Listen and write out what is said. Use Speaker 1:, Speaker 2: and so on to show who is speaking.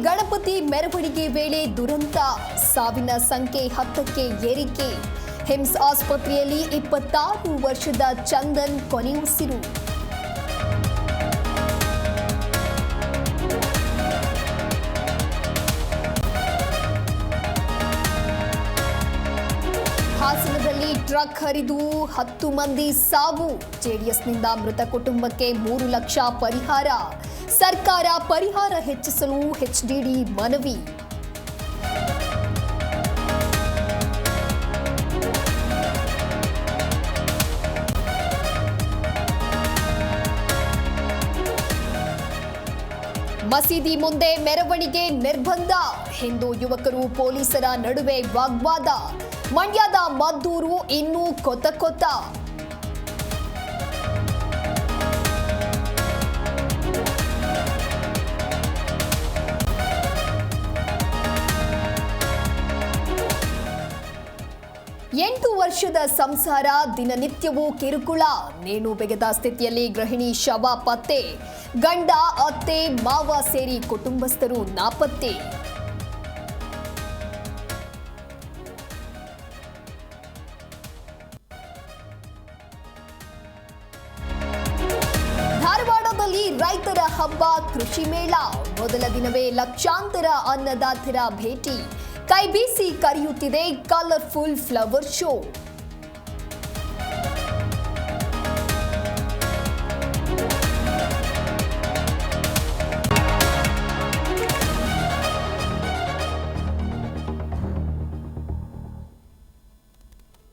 Speaker 1: ಗಣಪತಿ ಮೆರವಣಿಗೆ ವೇಳೆ ದುರಂತ, ಸಾವಿನ ಸಂಖ್ಯೆ 10ಕ್ಕೆ ಏರಿಕೆ. ಹಿಮ್ಸ್ ಆಸ್ಪತ್ರೆಯಲ್ಲಿ 26 ವರ್ಷದ ಚಂದನ್ ಕೊನೆಯುಸಿರು. ಹಾಸನದಲ್ಲಿ ಟ್ರಕ್ ಹರಿದು 10 ಮಂದಿ ಸಾವು. ಜೆಡಿಎಸ್ನಿಂದ ಮೃತ ಕುಟುಂಬಕ್ಕೆ 3 ಲಕ್ಷ ಪರಿಹಾರ. ಸರ್ಕಾರ ಪರಿಹಾರ ಹೆಚ್ಚಿಸಲು ಎಚ್ಡಿಡಿ ಮನವಿ. ಮಸೀದಿ ಮುಂದೆ ಮೆರವಣಿಗೆ ನಿರ್ಬಂಧ. ಹಿಂದೂ ಯುವಕರು ಪೊಲೀಸರ ನಡುವೆ ವಾಗ್ವಾದ. ಮಂಡ್ಯದ ಮದ್ದೂರು ಇನ್ನೂ ಕೊತ. ಎಂಟು ವರ್ಷದ ಸಂಸಾರ ದಿನನಿತ್ಯವೂ ಕಿರುಕುಳ. ನೇಣು ಬೆಗೆದ ಸ್ಥಿತಿಯಲ್ಲಿ ಗೃಹಿಣಿ ಶವ ಪತ್ತೆ. ಗಂಡ, ಅತ್ತೆ, ಮಾವ ಸೇರಿ ಕುಟುಂಬಸ್ಥರು ನಾಪತ್ತೆ. ಧಾರವಾಡದಲ್ಲಿ ರೈತರ ಹಬ್ಬ ಕೃಷಿ ಮೇಳ. ಮೊದಲ ದಿನವೇ ಲಕ್ಷಾಂತರ ಅನ್ನದಾತರ ಭೇಟಿ. ಕೈ ಬೀಸಿ ಕರೆಯುತ್ತಿದೆ ಕಲರ್ಫುಲ್ ಫ್ಲವರ್ ಶೋ.